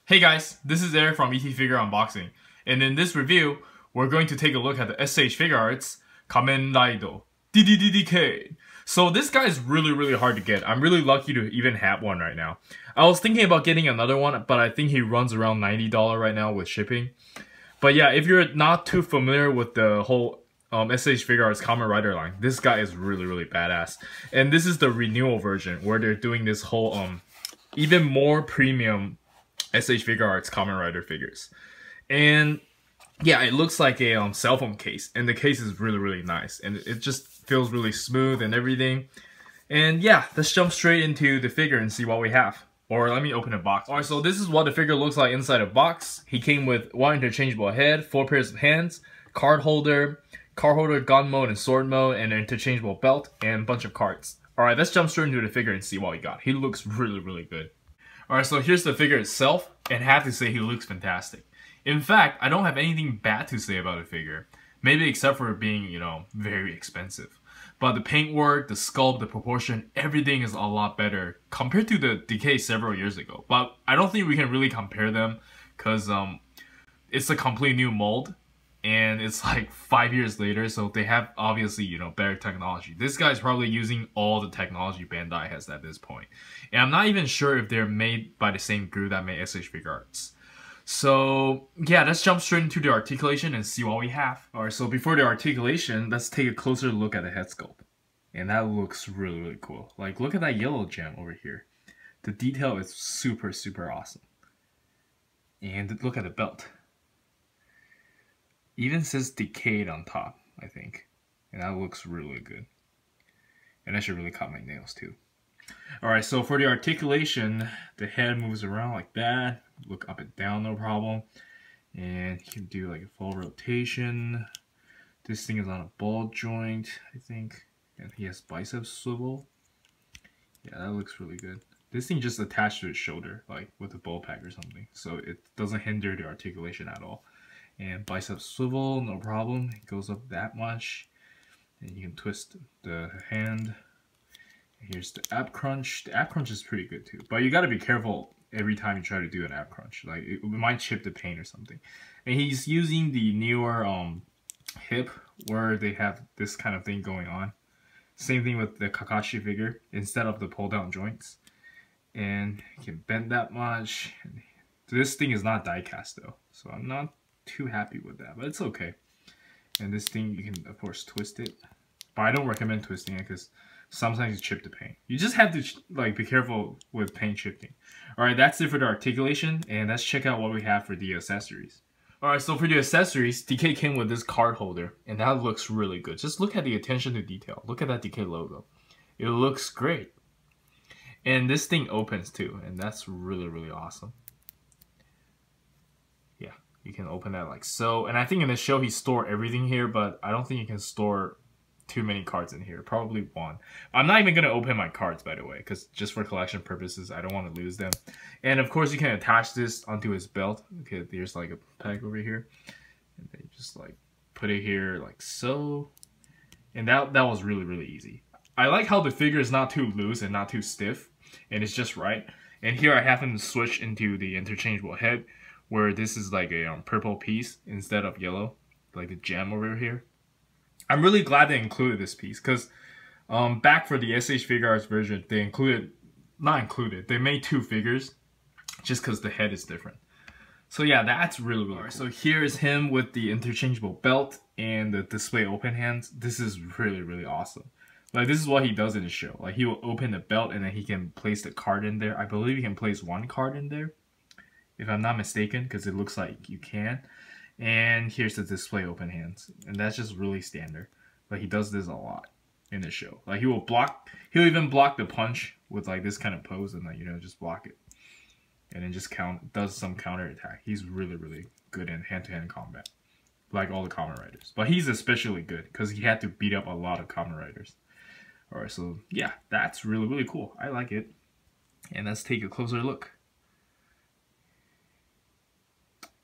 Hey guys, this is Eric from ET Figure Unboxing, and in this review, we're going to take a look at the SH Figuarts Kamen Rider DDDK. So this guy is really hard to get. I'm really lucky to even have one right now. I was thinking about getting another one, but I think he runs around $90 right now with shipping. But yeah, if you're not too familiar with the whole SH Figuarts Kamen Rider line, this guy is really badass. And this is the Renewal version, where they're doing this whole even more premium SH Figuarts Kamen Rider figures. And yeah, it looks like a cell phone case, and the case is really nice, and it just feels really smooth and everything. And yeah, let's jump straight into the figure and see what we have. Or let me open a box. Alright, so this is what the figure looks like inside a box. He came with one interchangeable head, 4 pairs of hands, card holder, gun mode and sword mode, and an interchangeable belt, and a bunch of cards. Alright, let's jump straight into the figure and see what we got. He looks really good. Alright, so here's the figure itself, and I have to say he looks fantastic. In fact, I don't have anything bad to say about the figure. Maybe except for it being, you know, very expensive. But the paintwork, the sculpt, the proportion, everything is a lot better compared to the Decay several years ago. But I don't think we can really compare them because it's a complete new mold. And it's like 5 years later, so they have obviously, you know, better technology. This guy's probably using all the technology Bandai has at this point. And I'm not even sure if they're made by the same group that made SH Figuarts. So yeah, let's jump straight into the articulation and see what we have. Alright, so before the articulation, let's take a closer look at the head sculpt. And that looks really cool. Like, look at that yellow gem over here. The detail is super awesome. And look at the belt. Even says decayed on top, I think. And that looks really good. And that should really cut my nails too. Alright, so for the articulation, the head moves around like that. Look up and down, no problem. And you can do like a full rotation. This thing is on a ball joint, I think. And he has bicep swivel. Yeah, that looks really good. This thing just attached to his shoulder, like with a ball pack or something. So it doesn't hinder the articulation at all. And bicep swivel, no problem. It goes up that much. And you can twist the hand. Here's the ab crunch. The ab crunch is pretty good too. But you gotta be careful every time you try to do an ab crunch. Like, it might chip the paint or something. And he's using the newer hip where they have this kind of thing going on. Same thing with the Kakashi figure, instead of the pull down joints. And you can bend that much. This thing is not die cast though, so I'm not too happy with that, but it's okay. And this thing, you can of course twist it, but I don't recommend twisting it because sometimes you chip the paint. You just have to like be careful with paint chipping. Alright, that's it for the articulation, and let's check out what we have for the accessories. Alright, so for the accessories, DK came with this card holder, and that looks really good. Just look at the attention to detail. Look at that DK logo. It looks great. And this thing opens too, and that's really awesome. You can open that like so. And I think in the show he stored everything here, but I don't think you can store too many cards in here. Probably one. I'm not even going to open my cards, by the way, because just for collection purposes, I don't want to lose them. And of course, you can attach this onto his belt. Okay, there's like a peg over here. And then you just like put it here like so. And that was really easy. I like how the figure is not too loose and not too stiff. And it's just right. And here I have him switch into the interchangeable head, where this is like a purple piece instead of yellow, like the gem over here. I'm really glad they included this piece, because back for the SH Figuarts version, they they made 2 figures, just because the head is different. So yeah, that's really cool. So here is him with the interchangeable belt and the display open hands. This is really awesome. Like, this is what he does in the show. Like, he will open the belt and then he can place the card in there. I believe he can place 1 card in there, if I'm not mistaken, because it looks like you can. And here's the display open hands, and that's just really standard. But he does this a lot in the show. Like, he'll even block the punch with like this kind of pose, and like, you know, just block it, and then just does some counter attack. He's really good in hand-to-hand combat, like all the Kamen Riders. But he's especially good because he had to beat up a lot of Kamen Riders. All right, so yeah, that's really cool. I like it, and let's take a closer look.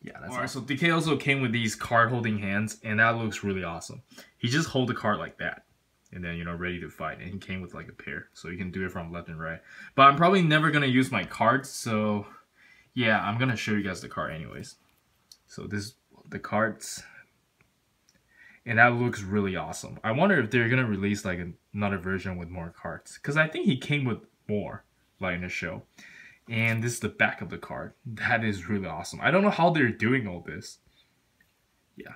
Yeah, that's alright. So DK also came with these card holding hands, and that looks really awesome. He just hold the card like that, and then, you know, ready to fight. And he came with like a pair, so you can do it from left and right. But I'm probably never gonna use my cards, so yeah, I'm gonna show you guys the card anyways. So this the cards, and that looks really awesome. I wonder if they're gonna release like another version with more cards, because I think he came with more like in the show. And this is the back of the card. That is really awesome. I don't know how they're doing all this. Yeah.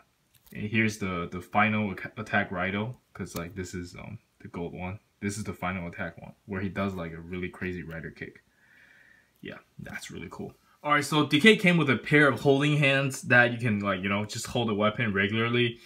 And here's the final attack Raido, because like this is the gold one. This is the final attack one, where he does like a really crazy rider kick. Yeah, that's really cool. Alright, so DK came with a pair of holding hands that you can like, you know, just hold a weapon regularly.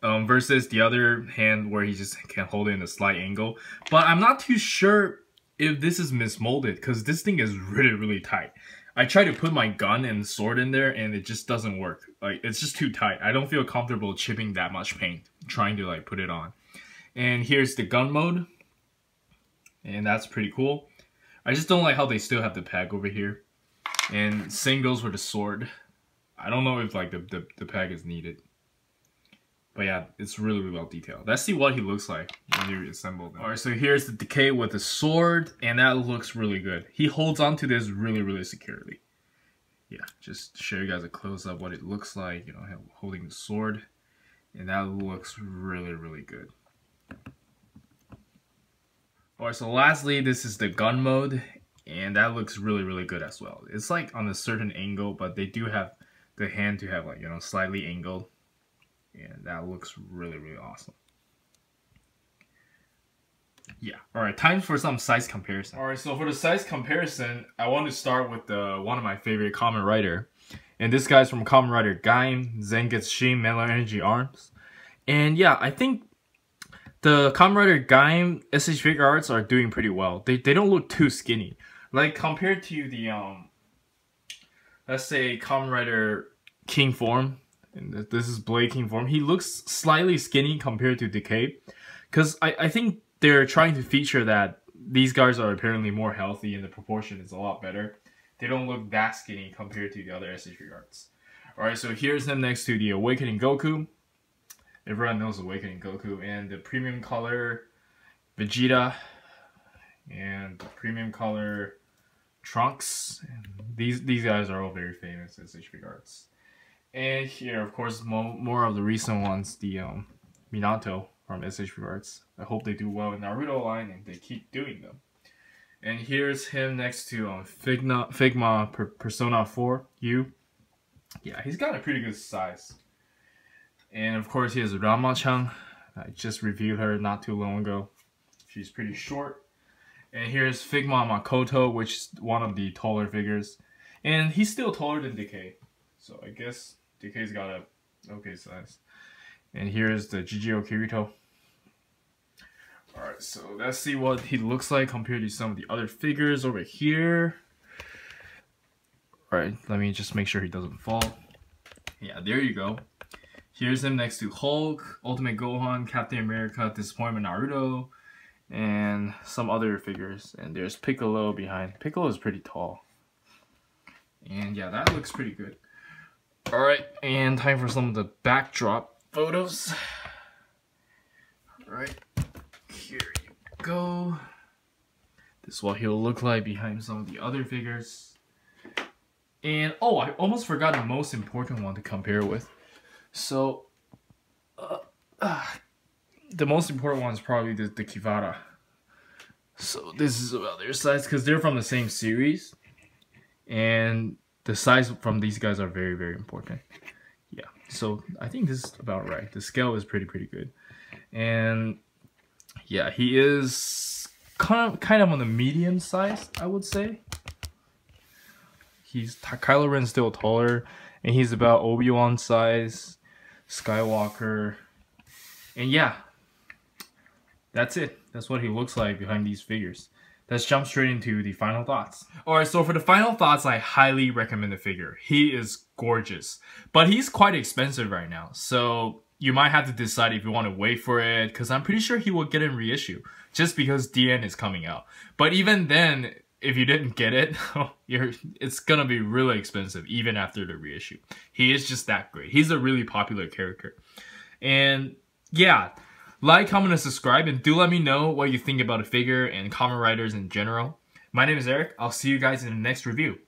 Versus the other hand where he just can hold it in a slight angle. But I'm not too sure if this is mismolded, because this thing is really tight. I tried to put my gun and sword in there and it just doesn't work. Like, it's just too tight. I don't feel comfortable chipping that much paint trying to like put it on. And here's the gun mode. And that's pretty cool. I just don't like how they still have the peg over here. And same goes for the sword. I don't know if like the peg is needed. But yeah, it's really well detailed. Let's see what he looks like when you reassemble them. Alright, so here's the Decay with the sword, and that looks really good. He holds on to this really securely. Yeah, just to show you guys a close-up what it looks like, you know, holding the sword. And that looks really good. Alright, so lastly, this is the gun mode, and that looks really good as well. It's like on a certain angle, but they do have the hand to have like, you know, slightly angled. And that looks really awesome. Yeah. Alright, time for some size comparison. Alright, so for the size comparison, I want to start with one of my favorite Kamen Rider. And this guy's from Kamen Rider Gaim, Zengetsu Shin Metal Energy Arms. And yeah, I think the Kamen Rider Gaim SH Figuarts are doing pretty well. They don't look too skinny. Like compared to the let's say Kamen Rider King form. And this is Blade King form. He looks slightly skinny compared to Decay. Because I think they're trying to feature that these guys are apparently more healthy and the proportion is a lot better. They don't look that skinny compared to the other SH Figuarts. Alright, so here's him next to the Awakening Goku. Everyone knows Awakening Goku. And the premium color Vegeta. And the premium color Trunks. And these guys are all very famous SH Figuarts. And here, of course, more of the recent ones, the Minato from SH Figuarts. I hope they do well in Naruto line and they keep doing them. And here's him next to Figma Persona 4 U. Yeah, he's got a pretty good size. And of course, here's Rama-chan. I just reviewed her not too long ago. She's pretty short. And here's Figma Makoto, which is one of the taller figures. And he's still taller than Decay. So I guess Decay's got a okay size. And here's the Gigio Kirito. Alright, so let's see what he looks like compared to some of the other figures over here. Alright, let me just make sure he doesn't fall. Yeah, there you go. Here's him next to Hulk, Ultimate Gohan, Captain America, Disappointment Naruto, and some other figures. And there's Piccolo behind. Piccolo is pretty tall. And yeah, that looks pretty good. Alright, and time for some of the backdrop photos. Alright, here you go. This is what he'll look like behind some of the other figures. And, oh, I almost forgot the most important one to compare with. So, the most important one is probably the Kivara. So this is about their size, because they're from the same series. And the size from these guys are very important. Yeah, so I think this is about right. The scale is pretty good. And yeah, he is kind of on the medium size, I would say. Kylo Ren's still taller, and he's about Obi-Wan size, Skywalker. And yeah, that's it. That's what he looks like behind these figures. Let's jump straight into the final thoughts. Alright, so for the final thoughts, I highly recommend the figure. He is gorgeous. But he's quite expensive right now. So you might have to decide if you want to wait for it, because I'm pretty sure he will get in reissue. Just because DN is coming out. But even then, if you didn't get it, it's gonna be really expensive even after the reissue. He is just that great. He's a really popular character. And yeah, like, comment, and subscribe, and do let me know what you think about the figure and Kamen Riders in general. My name is Eric. I'll see you guys in the next review.